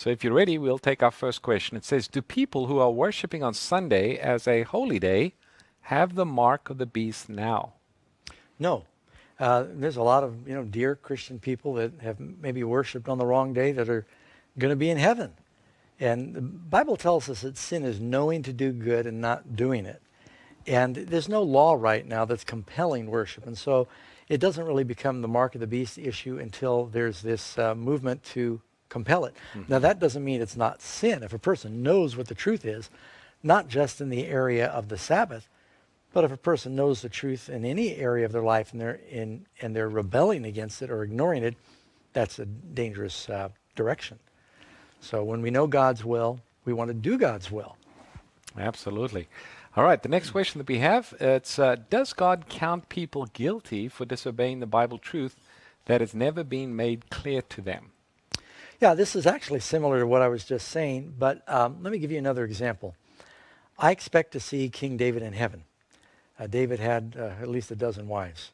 So if you're ready, we'll take our first question. It says, do people who are worshiping on Sunday as a holy day have the mark of the beast now? No. There's a lot of, dear Christian people that have maybe worshiped on the wrong day that are going to be in heaven. And the Bible tells us that sin is knowing to do good and not doing it. And there's no law right now that's compelling worship. And so it doesn't really become the mark of the beast issue until there's this movement to compel it. Now, that doesn't mean it's not sin. If a person knows what the truth is, not just in the area of the Sabbath, but if a person knows the truth in any area of their life and they're rebelling against it or ignoring it, that's a dangerous direction. So when we know God's will, we want to do God's will. Absolutely. All right, the next question that we have, it's does God count people guilty for disobeying the Bible truth that has never been made clear to them? Yeah, this is actually similar to what I was just saying, but let me give you another example. I expect to see King David in heaven. David had at least a dozen wives.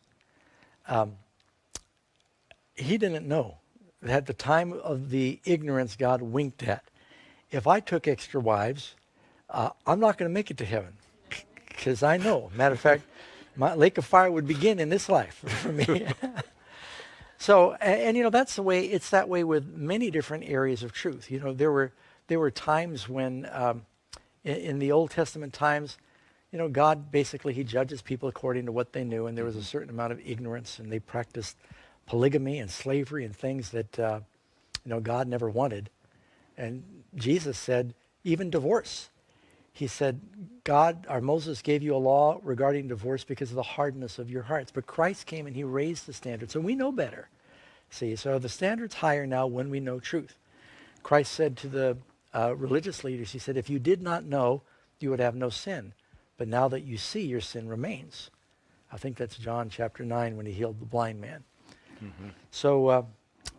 He didn't know. At the time of the ignorance God winked at, if I took extra wives, I'm not going to make it to heaven. Because I know. Matter of fact, my lake of fire would begin in this life for me. So, and that's the way, it's that way with many different areas of truth. There were times when, in the Old Testament times, God basically, he judges people according to what they knew, and there was a certain amount of ignorance, and they practiced polygamy and slavery and things that, God never wanted. And Jesus said, even divorce. He said, Moses gave you a law regarding divorce because of the hardness of your hearts. But Christ came and he raised the standard. So we know better. See, so the standard's higher now when we know truth. Christ said to the religious leaders, he said, if you did not know, you would have no sin. But now that you see, your sin remains. I think that's John chapter 9 when he healed the blind man. Mm-hmm. So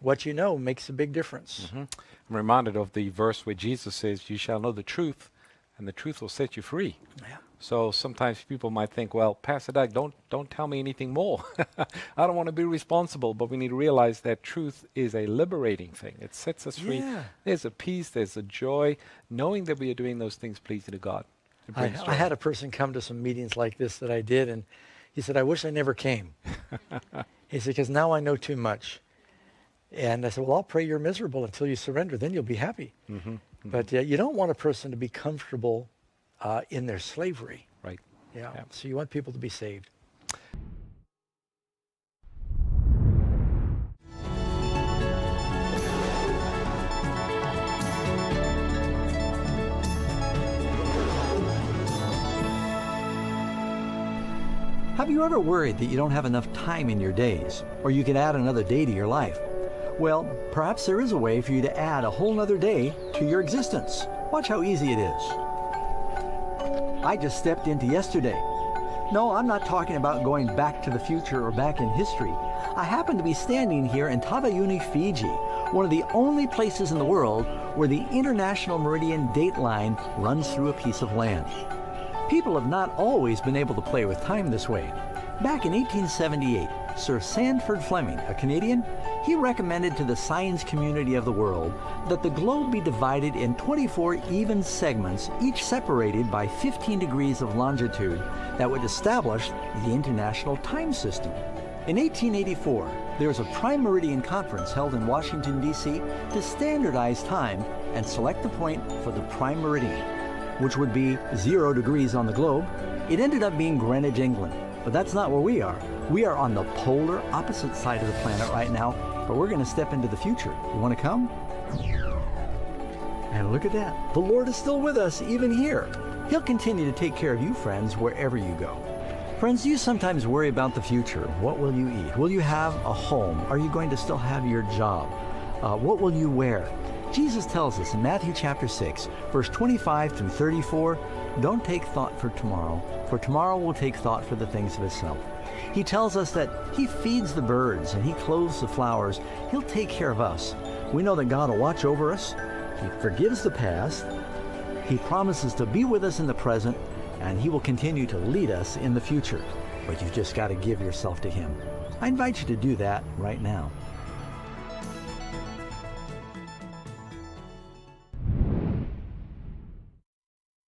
what you know makes a big difference. Mm-hmm. I'm reminded of the verse where Jesus says, you shall know the truth, and the truth will set you free. Yeah. So sometimes people might think, well, Pastor Doug, don't tell me anything more. I don't want to be responsible, but we need to realize that truth is a liberating thing. It sets us free. Yeah. There's a peace, there's a joy, knowing that we are doing those things pleasing to God. I had a person come to some meetings like this that I did, and he said, I wish I never came. He said, because now I know too much. And I said, well, I'll pray you're miserable until you surrender. Then you'll be happy. Mm-hmm. Mm-hmm. But you don't want a person to be comfortable in their slavery. Right. Yeah. So you want people to be saved. Have you ever worried that you don't have enough time in your days, or you could add another day to your life? Well, perhaps there is a way for you to add a whole nother day to your existence. Watch how easy it is. I just stepped into yesterday. No, I'm not talking about going back to the future or back in history. I happen to be standing here in Taveuni, Fiji, one of the only places in the world where the International Meridian date line runs through a piece of land. People have not always been able to play with time this way. Back in 1878, Sir Sandford Fleming, a Canadian, he recommended to the science community of the world that the globe be divided in 24 even segments, each separated by 15 degrees of longitude, that would establish the International Time System. In 1884, there was a Prime Meridian Conference held in Washington, D.C. to standardize time and select the point for the Prime Meridian, which would be 0 degrees on the globe. It ended up being Greenwich, England. But that's not where we are. We are on the polar opposite side of the planet right now, but we're going to step into the future. You want to come? And look at that. The Lord is still with us, even here. He'll continue to take care of you, friends, wherever you go. Friends, do you sometimes worry about the future? What will you eat? Will you have a home? Are you going to still have your job? What will you wear? Jesus tells us in Matthew chapter 6, verse 25 through 34, don't take thought for tomorrow will take thought for the things of itself. He tells us that he feeds the birds and he clothes the flowers. He'll take care of us. We know that God will watch over us. He forgives the past. He promises to be with us in the present, and he will continue to lead us in the future. But you've just got to give yourself to him. I invite you to do that right now.